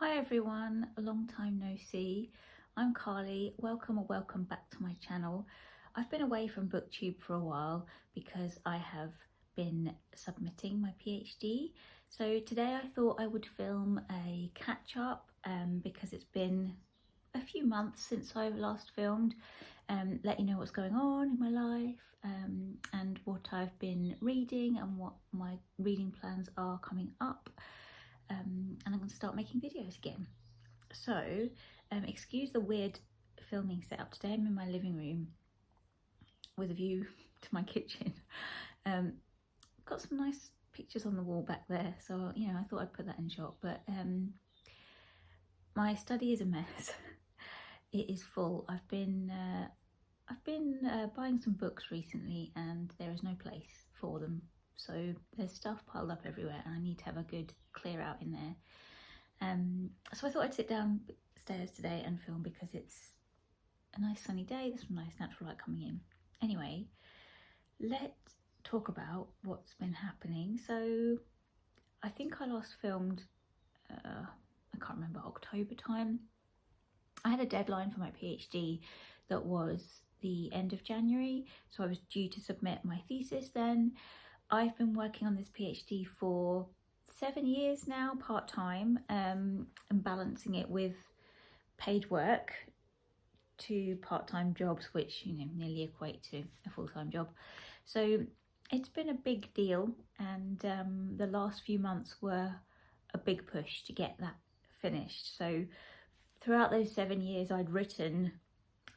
Hi everyone, long time no see. I'm Carly, welcome or welcome back to my channel. I've been away from BookTube for a while because I have been submitting my PhD. So today I thought I would film a catch up because it's been a few months since I last filmed. Let you know what's going on in my life and what I've been reading and what my reading plans are coming up. And I'm going to start making videos again. So excuse the weird filming setup. Today I'm in my living room with a view to my kitchen. Got some nice pictures on the wall back there, so you know, I thought I'd put that in shot, but my study is a mess. It is full. I've been buying some books recently and there is no place for them, so there's stuff piled up everywhere and I need to have a good clear out in there. So I thought I'd sit downstairs today and film because it's a nice sunny day, there's some nice natural light coming in. Anyway, let's talk about what's been happening. So I think I last filmed, I can't remember, October time. I had a deadline for my PhD that was the end of January, so I was due to submit my thesis then. I've been working on this PhD for 7 years now, part-time, and balancing it with paid work, 2 part-time jobs, which, you know, nearly equate to a full-time job. So it's been a big deal, and the last few months were a big push to get that finished. So throughout those 7 years, I'd written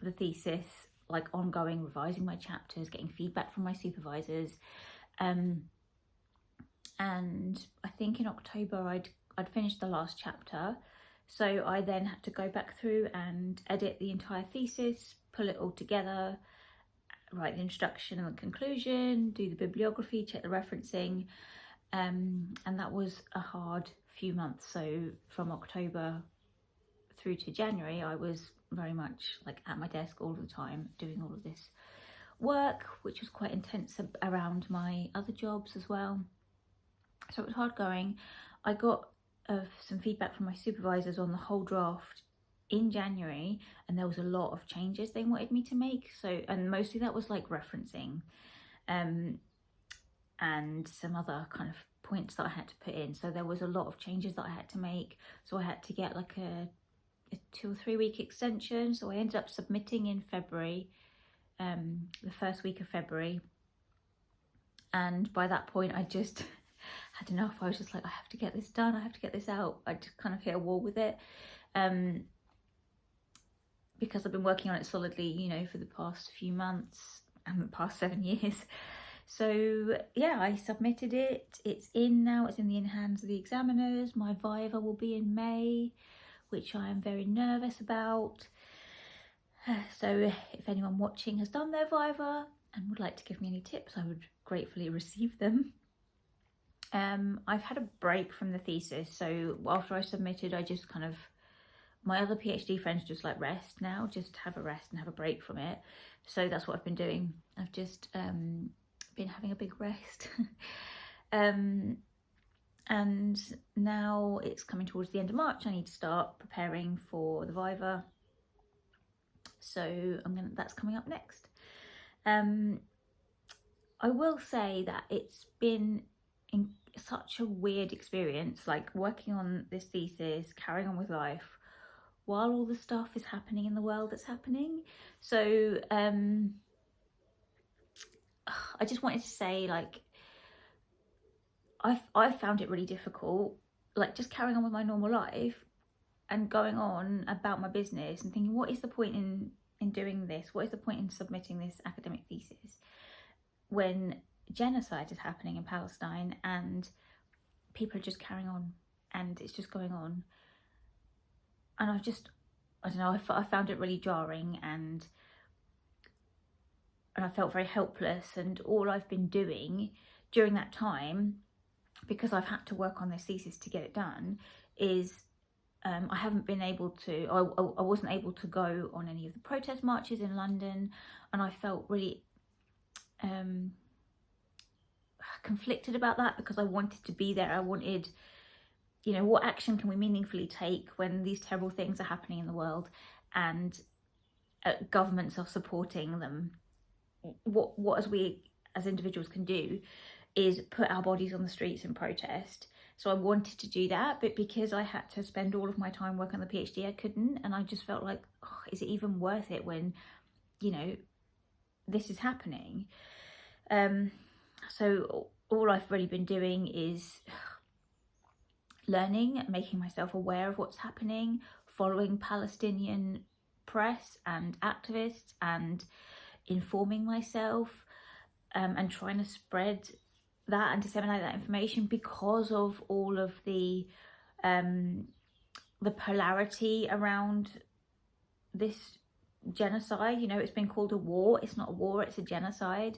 the thesis, like ongoing, revising my chapters, getting feedback from my supervisors. And I think in October I'd finished the last chapter, so I then had to go back through and edit the entire thesis, pull it all together, write the introduction and the conclusion, do the bibliography, check the referencing, and that was a hard few months. So from October through to January I was very much like at my desk all the time doing all of this work, which was quite intense around my other jobs as well. So it was hard going. I got some feedback from my supervisors on the whole draft in January, and there was a lot of changes they wanted me to make. So, and mostly that was like referencing and some other kind of points that I had to put in. So there was a lot of changes that I had to make. So I had to get like a 2 or 3 week extension. So I ended up submitting in February, the first week of February. And by that point I just had enough. I was just like, I have to get this done, I have to get this out. I just kind of hit a wall with it, because I've been working on it solidly, you know, for the past few months and the past 7 years. So yeah, I submitted it. It's in now, it's in the hands of the examiners. My viva will be in May, which I am very nervous about. So if anyone watching has done their viva and would like to give me any tips, I would gratefully receive them. I've had a break from the thesis, so after I submitted I just kind of, my other PhD friends just like rest now, just have a rest and have a break from it. So that's what I've been doing. I've just been having a big rest. And now it's coming towards the end of March. I need to start preparing for the viva, so that's coming up next. I will say that it's been such a weird experience, like working on this thesis, carrying on with life while all the stuff is happening in the world that's happening. So I just wanted to say, like, I've found it really difficult, like just carrying on with my normal life and going on about my business and thinking, what is the point in doing this? What is the point in submitting this academic thesis when genocide is happening in Palestine and people are just carrying on and it's just going on? And I don't know, I found it really jarring, and I felt very helpless. And all I've been doing during that time, because I've had to work on this thesis to get it done, is I haven't been able to, I wasn't able to go on any of the protest marches in London, and I felt really conflicted about that because I wanted to be there. I wanted you know, what action can we meaningfully take when these terrible things are happening in the world and governments are supporting them? What as we as individuals can do is put our bodies on the streets and protest. So I wanted to do that, but because I had to spend all of my time working on the PhD, I couldn't. And I just felt like, oh, is it even worth it when, you know, this is happening? So all I've really been doing is learning, making myself aware of what's happening, following Palestinian press and activists, and informing myself, and trying to spread that and disseminate that information because of all of the polarity around this genocide. You know, it's been called a war. It's not a war, it's a genocide.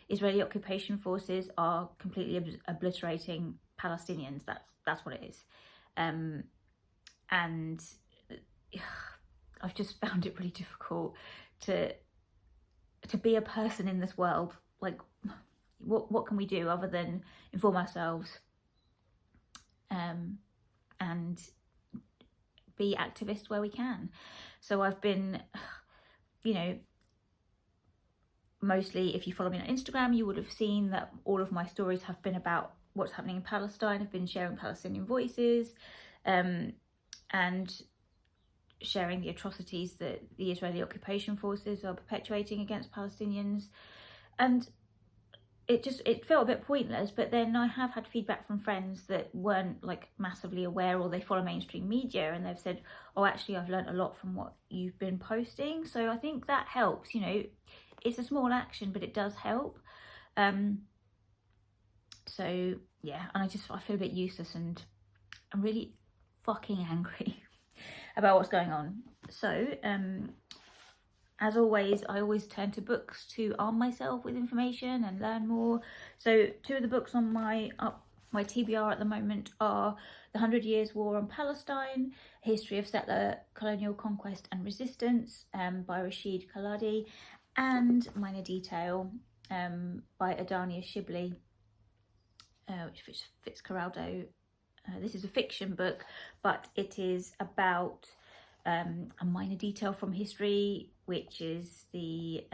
Israeli occupation forces are completely obliterating Palestinians. That's what it is. And I've just found it really difficult to be a person in this world. Like, what can we do other than inform ourselves and be activists where we can? So I've been, you know, mostly, if you follow me on Instagram, you would have seen that all of my stories have been about what's happening in Palestine. I've been sharing Palestinian voices and sharing the atrocities that the Israeli occupation forces are perpetuating against Palestinians. And it felt a bit pointless, but then I have had feedback from friends that weren't like massively aware, or they follow mainstream media, and they've said, oh, actually I've learned a lot from what you've been posting. So I think that helps. You know, it's a small action, but it does help. So yeah, and I feel a bit useless, and I'm really fucking angry about what's going on. So as always, I always turn to books to arm myself with information and learn more. So two of the books on my TBR at the moment are The 100 Years' War on Palestine, A History of Settler, Colonial Conquest and Resistance by Rashid, Khalidi, and Minor Detail by Adania, Shibli, which fits Corraldo. This is a fiction book, but it is about a minor detail from history, which is the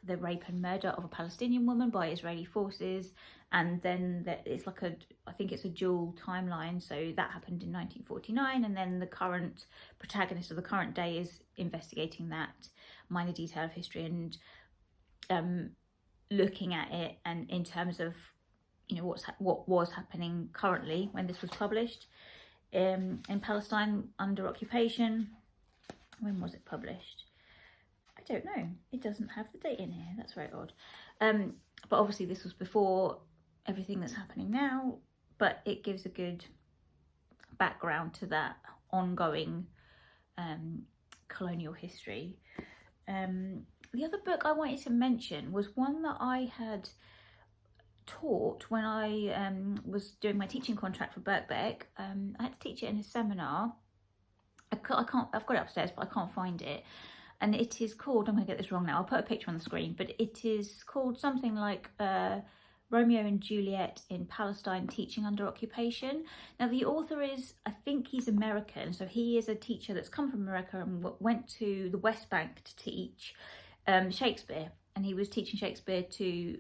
rape and murder of a Palestinian woman by Israeli forces, and then it's like I think it's a dual timeline. So that happened in 1949, and then the current protagonist of the current day is investigating that minor detail of history and looking at it, and in terms of, you know, what was happening currently when this was published in Palestine under occupation. When was it published? I don't know. It doesn't have the date in here. That's very odd. But obviously this was before everything that's happening now, but it gives a good background to that ongoing colonial history. The other book I wanted to mention was one that I had taught when I was doing my teaching contract for Birkbeck. I had to teach it in a seminar. I've got it upstairs, but I can't find it. And it is called, I'm going to get this wrong now, I'll put a picture on the screen, but it is called something like Romeo and Juliet in Palestine, Teaching Under Occupation. Now the author is, I think he's American, so he is a teacher that's come from America and went to the West Bank to teach Shakespeare. And he was teaching Shakespeare to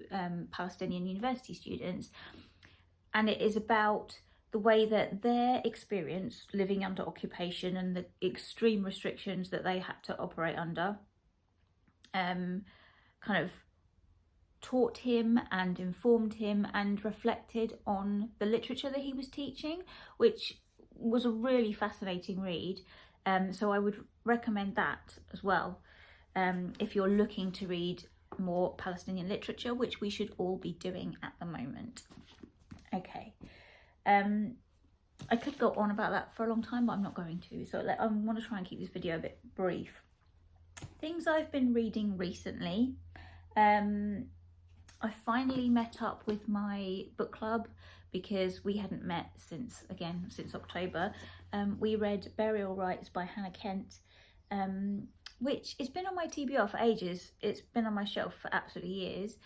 Palestinian university students. And it is about the way that their experience living under occupation and the extreme restrictions that they had to operate under kind of taught him and informed him and reflected on the literature that he was teaching, which was a really fascinating read. So I would recommend that as well if you're looking to read more Palestinian literature, which we should all be doing at the moment. Okay, I could go on about that for a long time, but I'm not going to. So I want to try and keep this video a bit brief. Things I've been reading recently. I finally met up with my book club because we hadn't met since October. We read Burial Rites by Hannah Kent, which has been on my TBR for ages. It's been on my shelf for absolutely years.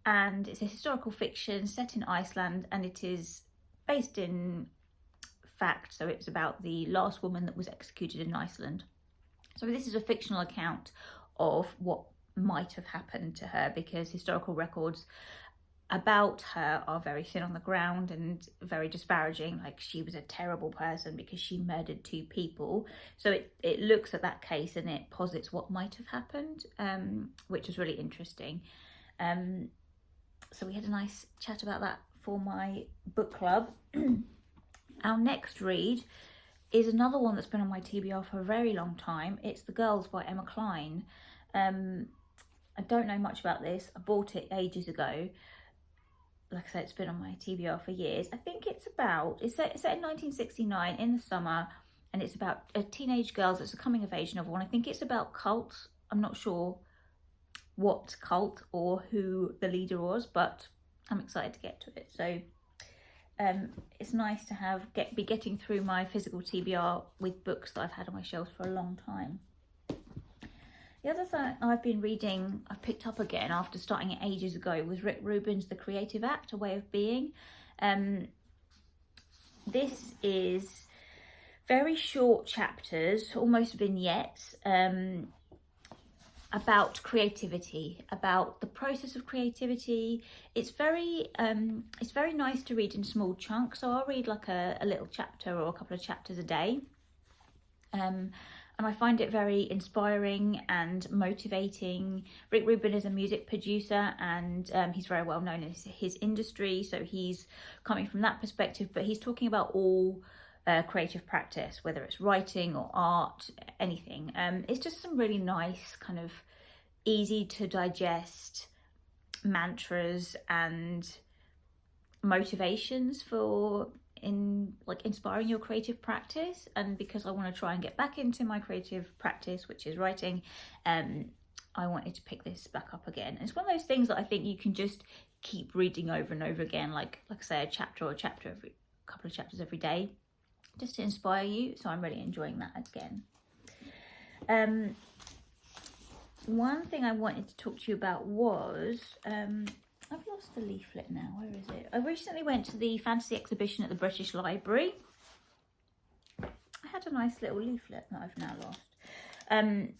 And it's a historical fiction set in Iceland, and it is based in fact. So it's about the last woman that was executed in Iceland. So this is a fictional account of what might have happened to her, because historical records about her are very thin on the ground and very disparaging, like she was a terrible person because she murdered 2 people. So it looks at that case and it posits what might have happened, which was really interesting. So we had a nice chat about that for my book club. Our next read is another one that's been on my TBR for a very long time. It's The Girls by Emma Cline. I don't know much about this. I bought it ages ago. Like I said, it's been on my TBR for years. I think it's set in 1969 in the summer, and it's about a teenage girls. It's a coming of age novel, and I think it's about cults. I'm not sure what cult or who the leader was, but I'm excited to get to it. So it's nice to be getting through my physical TBR with books that I've had on my shelves for a long time. The other thing I've been reading, I've picked up again after starting it ages ago, was Rick Rubin's The Creative Act, A Way of Being. This is very short chapters, almost vignettes, about creativity, about the process of creativity. It's very nice to read in small chunks. So I'll read like a little chapter or a couple of chapters a day. And I find it very inspiring and motivating. Rick Rubin is a music producer, and he's very well known in his industry. So he's coming from that perspective, but he's talking about all creative practice, whether it's writing or art, anything. It's just some really nice, kind of easy to digest mantras and motivations for inspiring your creative practice. And because I want to try and get back into my creative practice, which is writing, I wanted to pick this back up again. And it's one of those things that I think you can just keep reading over and over again, like I say, a couple of chapters every day, just to inspire you. So I'm really enjoying that again. One thing I wanted to talk to you about was I've lost the leaflet now. Where is it? I recently went to the fantasy exhibition at the British Library. I had a nice little leaflet that I've now lost. And,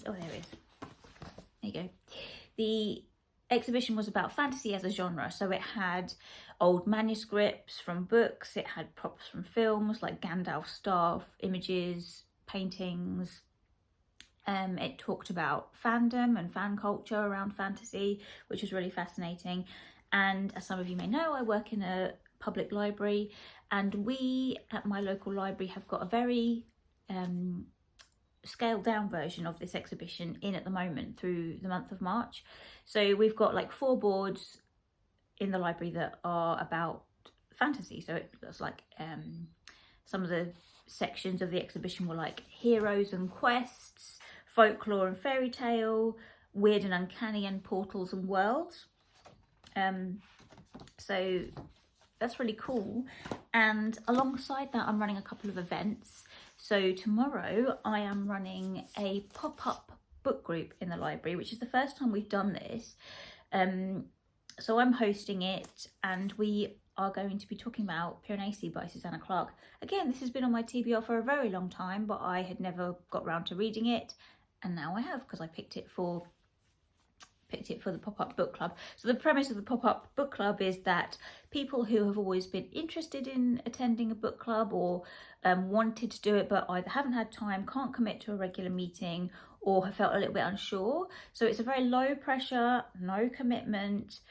oh, there it is. There you go. The exhibition was about fantasy as a genre. So it had old manuscripts from books. It had props from films like Gandalf's staff, images, paintings. It talked about fandom and fan culture around fantasy, which was really fascinating. And as some of you may know, I work in a public library, and we at my local library have got a very scaled down version of this exhibition in at the moment through the month of March. So we've got like 4 boards in the library that are about fantasy. So it's like some of the sections of the exhibition were like heroes and quests, folklore and fairy tale, weird and uncanny, and portals and worlds. So that's really cool. And alongside that, I'm running a couple of events. So tomorrow I am running a pop-up book group in the library, which is the first time we've done this. So I'm hosting it, and we are going to be talking about Piranesi by Susanna Clarke. Again, this has been on my TBR for a very long time, but I had never got round to reading it, and now I have, because I picked it for the pop-up book club. So the premise of the pop-up book club is that people who have always been interested in attending a book club, or wanted to do it but either haven't had time, can't commit to a regular meeting, or have felt a little bit unsure. So it's a very low pressure, no commitment,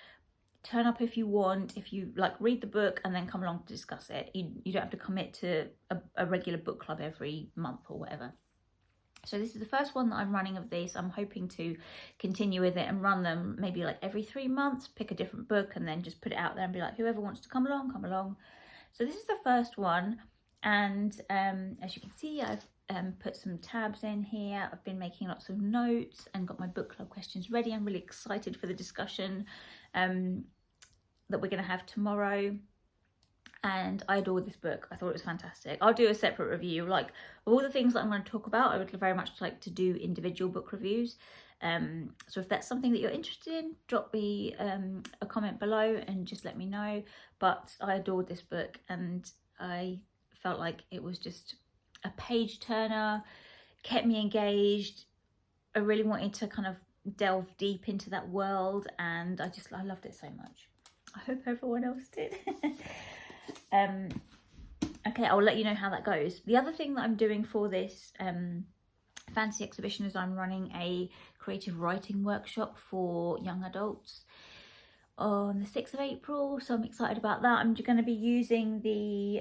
turn up if you want, if you like, read the book and then come along to discuss it. You don't have to commit to a regular book club every month or whatever. So this is the first one that I'm running of this. I'm hoping to continue with it and run them maybe like every 3 months, pick a different book and then just put it out there and be like, whoever wants to come along, come along. So this is the first one. And as you can see, I've put some tabs in here. I've been making lots of notes and got my book club questions ready. I'm really excited for the discussion that we're going to have tomorrow. And I adored this book. I thought it was fantastic. I'll do a separate review. Like, of all the things that I'm going to talk about, I would very much like to do individual book reviews. So if that's something that you're interested in, drop me a comment below and just let me know. But I adored this book, and I felt like it was just a page turner, kept me engaged. I really wanted to kind of delve deep into that world, and I loved it so much. I hope everyone else did. Okay, I'll let you know how that goes. The other thing that I'm doing for this fantasy exhibition is I'm running a creative writing workshop for young adults on the 6th of April, so I'm excited about that. I'm going to be using the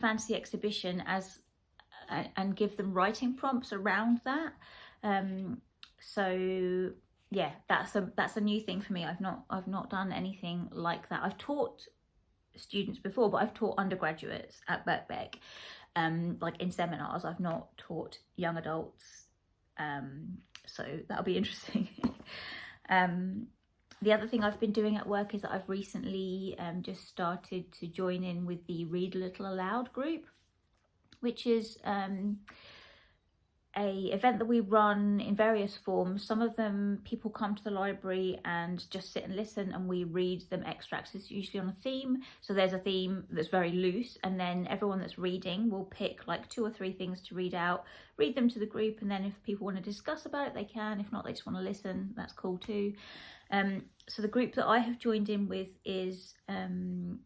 fantasy exhibition as and give them writing prompts around that. So yeah, that's a new thing for me. I've not done anything like that. I've taught students before, but I've taught undergraduates at Birkbeck, like in seminars. I've not taught young adults, so that'll be interesting. The other thing I've been doing at work is that I've recently just started to join in with the Read a Little Aloud group, which is a event that we run in various forms. Some of them, people come to the library and just sit and listen, and we read them extracts. It's usually on a theme. So there's a theme that's very loose, and then everyone that's reading will pick like 2 or 3 things to read out, read them to the group, and then if people want to discuss about it, they can. If not, they just want to listen. That's cool too. So the group that I have joined in with is an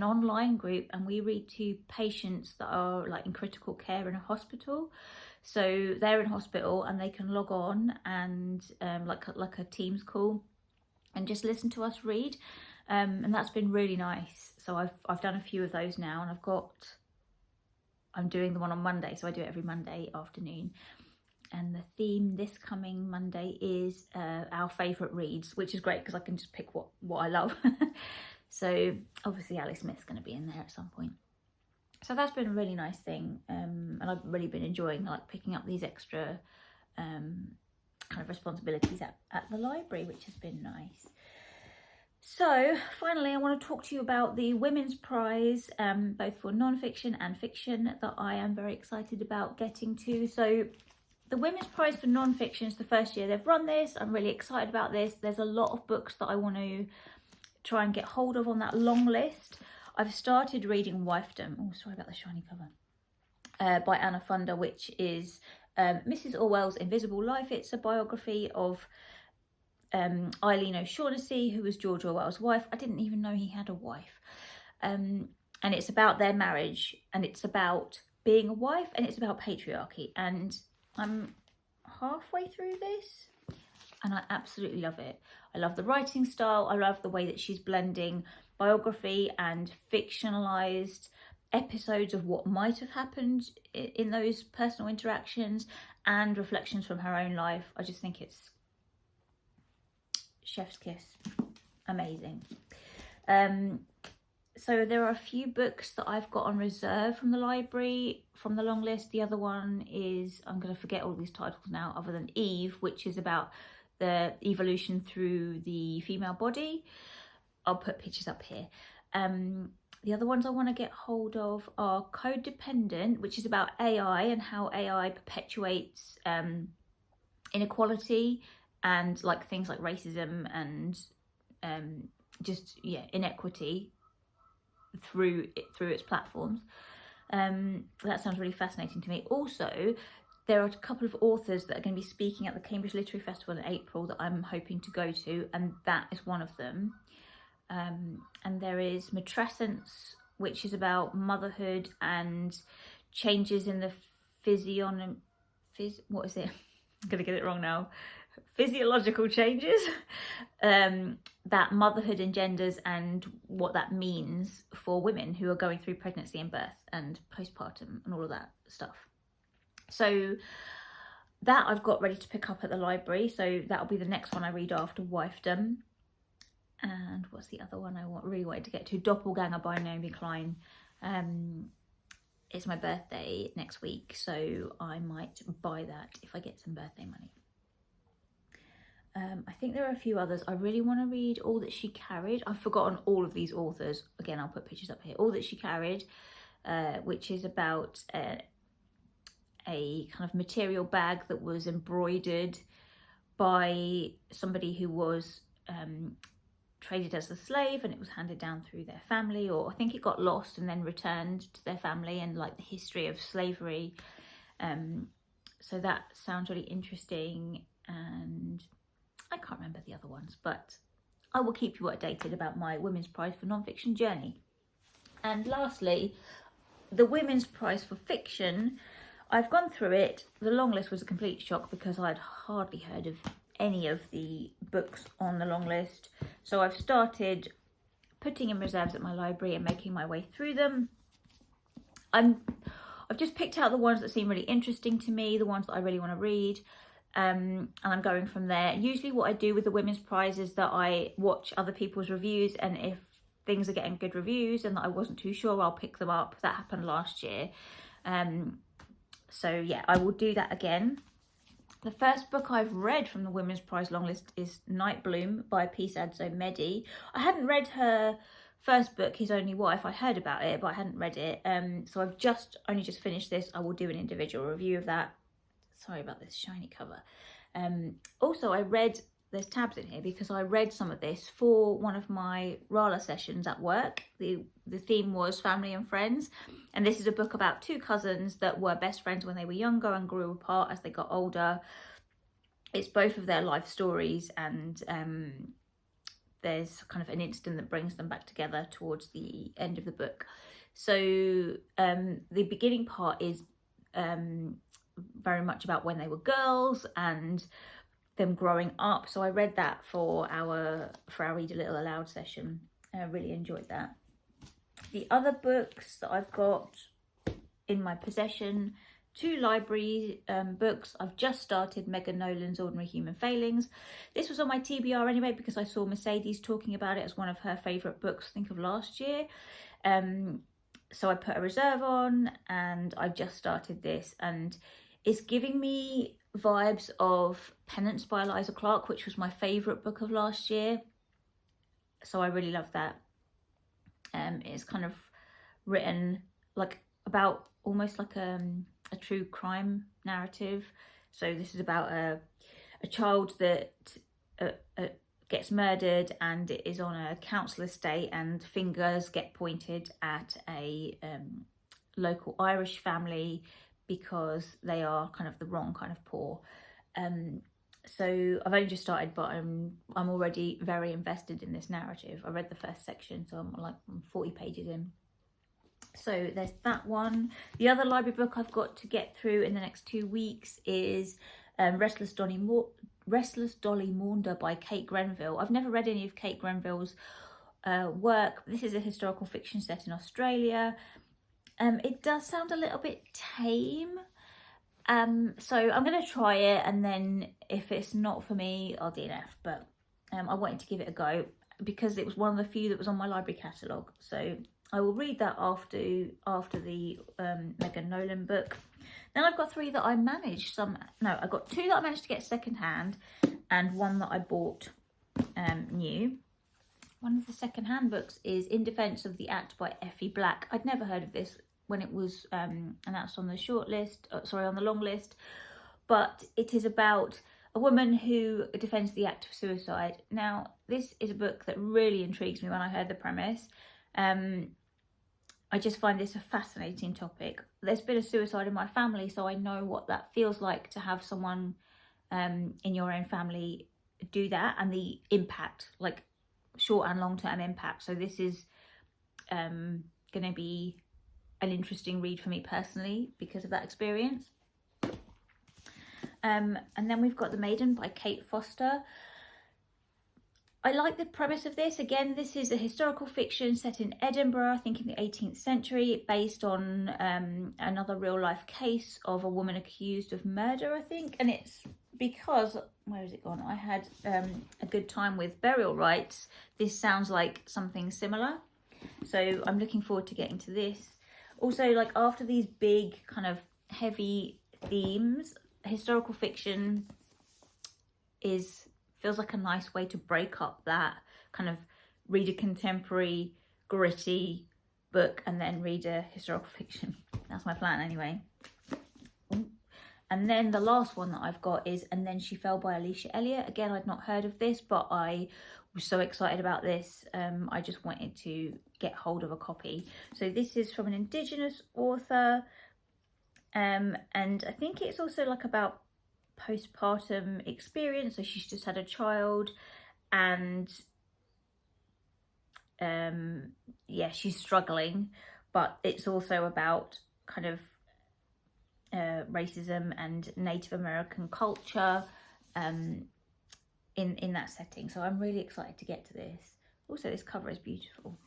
online group, and we read to patients that are like in critical care in a hospital. So they're in hospital and they can log on and like a Teams call and just listen to us read, and that's been really nice. So I've done a few of those now, and I'm doing the one on Monday, so I do it every Monday afternoon. And the theme this coming Monday is our favourite reads, which is great because I can just pick what I love. So obviously Ali Smith's going to be in there at some point. So that's been a really nice thing, and I've really been enjoying like picking up these extra kind of responsibilities at the library, which has been nice. So finally, I want to talk to you about the Women's Prize, both for non-fiction and fiction, that I am very excited about getting to. So the Women's Prize for non-fiction is the first year they've run this. I'm really excited about this. There's a lot of books that I want to try and get hold of on that long list. I've started reading Wifedom. Oh, sorry about the shiny cover. By Anna Funder, which is Mrs. Orwell's Invisible Life. It's a biography of Eileen O'Shaughnessy, who was George Orwell's wife. I didn't even know he had a wife. And it's about their marriage, and it's about being a wife, and it's about patriarchy. And I'm halfway through this, and I absolutely love it. I love the writing style. I love the way that she's blending biography and fictionalized episodes of what might have happened in those personal interactions and reflections from her own life. I just think it's chef's kiss. Amazing. So there are a few books that I've got on reserve from the library, from the long list. The other one is, I'm going to forget all these titles now, other than Eve, which is about the evolution through the female body. I'll put pictures up here. The other ones I want to get hold of are Codependent, which is about AI and how AI perpetuates inequality and like things like racism and inequity through its platforms. That sounds really fascinating to me. Also, there are a couple of authors that are going to be speaking at the Cambridge Literary Festival in April that I'm hoping to go to, and that is one of them. And there is Matrescence, which is about motherhood and changes in the what is it? I'm going to get it wrong now. Physiological changes that motherhood engenders, and what that means for women who are going through pregnancy and birth and postpartum and all of that stuff. So that I've got ready to pick up at the library. So that'll be the next one I read after Wifedom. And what's the other one I really wanted to get to? Doppelganger by Naomi Klein. It's my birthday next week, so I might buy that if I get some birthday money. I think there are a few others. I really want to read All That She Carried. I've forgotten all of these authors. Again, I'll put pictures up here. All That She Carried, which is about a kind of material bag that was embroidered by somebody who was traded as a slave and it was handed down through their family, or I think it got lost and then returned to their family, and like the history of slavery. So that sounds really interesting, and I can't remember the other ones, but I will keep you updated about my Women's Prize for Non-Fiction journey. And lastly, the Women's Prize for Fiction, I've gone through it. The long list was a complete shock because I'd hardly heard of any of the books on the long list. So I've started putting in reserves at my library and making my way through them. I've just picked out the ones that seem really interesting to me, the ones that I really want to read. And I'm going from there. Usually what I do with the Women's Prize is that I watch other people's reviews, and if things are getting good reviews and that I wasn't too sure, I'll pick them up. That happened last year. So yeah, I will do that again. The first book I've read from the Women's Prize longlist is Nightbloom by Adzo Medie. I hadn't read her first book, His Only Wife. I heard about it, but I hadn't read it. So I've only just finished this. I will do an individual review of that. Sorry about this shiny cover. Also, there's tabs in here because I read some of this for one of my Rala sessions at work. The theme was family and friends, and this is a book about two cousins that were best friends when they were younger and grew apart as they got older. It's both of their life stories, and there's kind of an incident that brings them back together towards the end of the book. So the beginning part is very much about when they were girls and them growing up. So I read that for our Read a Little Aloud session. I really enjoyed that. The other books that I've got in my possession, two library books. I've just started Megan Nolan's Ordinary Human Failings. This was on my TBR anyway because I saw Mercedes talking about it as one of her favourite books, I think of last year. So I put a reserve on and I just started this, and it's giving me vibes of Penance by Eliza Clarke, which was my favourite book of last year. So I really love that. It's kind of written like about almost like a true crime narrative. So this is about a child that gets murdered and it is on a council estate, and fingers get pointed at a local Irish family because they are kind of the wrong kind of poor. So I've only just started, but I'm already very invested in this narrative. I read the first section, so I'm 40 pages in. So there's that one. The other library book I've got to get through in the next 2 weeks is Restless Dolly Maunder by Kate Grenville. I've never read any of Kate Grenville's work. This is a historical fiction set in Australia. It does sound a little bit tame. So I'm going to try it, and then if it's not for me, I'll DNF. But I wanted to give it a go because it was one of the few that was on my library catalogue. So I will read that after the Megan Nolan book. Then I've got three that I managed. I've got two that I managed to get secondhand, and one that I bought new. One of the secondhand books is In Defence of the Act by Effie Black. I'd never heard of this when it was announced on the on the long list, but it is about a woman who defends the act of suicide. Now, this is a book that really intrigues me when I heard the premise. I just find this a fascinating topic. There's been a suicide in my family, so I know what that feels like to have someone in your own family do that, and the impact, like short and long-term impact. So this is going to be an interesting read for me personally because of that experience. And then we've got The Maiden by Kate Foster. I like the premise of this. Again, this is a historical fiction set in Edinburgh, I think in the 18th century, based on another real life case of a woman accused of murder, I think. And it's because, where has it gone? I had a good time with Burial Rites. This sounds like something similar. So I'm looking forward to getting to this. Also, like after these big kind of heavy themes, historical fiction feels like a nice way to break up that kind of read a contemporary gritty book and then read a historical fiction. That's my plan anyway. And then the last one that I've got is And Then She Fell by Alicia Elliott. Again, I'd not heard of this, but I was so excited about this. I just wanted to get hold of a copy. So this is from an Indigenous author, and I think it's also like about postpartum experience. So she's just had a child, and yeah, she's struggling, but it's also about kind of racism and Native American culture in that setting. So I'm really excited to get to this. Also, this cover is beautiful.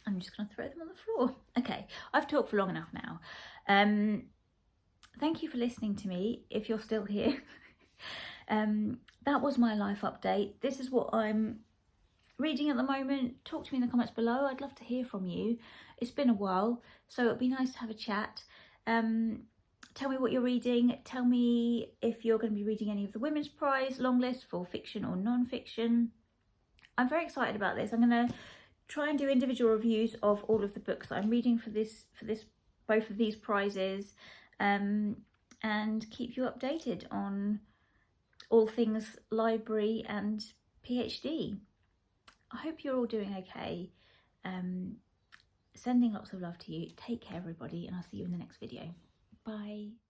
I'm just going to throw them on the floor. Okay, I've talked for long enough now. Thank you for listening to me, if you're still here. That was my life update. This is what I'm reading at the moment. Talk to me in the comments below. I'd love to hear from you. It's been a while, so it'd be nice to have a chat. Tell me what you're reading. Tell me if you're going to be reading any of the Women's Prize long list for fiction or non-fiction. I'm very excited about this. I'm going to try and do individual reviews of all of the books that I'm reading for both of these prizes, and keep you updated on all things library and PhD. I hope you're all doing okay. Sending lots of love to you. Take care, everybody, and I'll see you in the next video. Bye.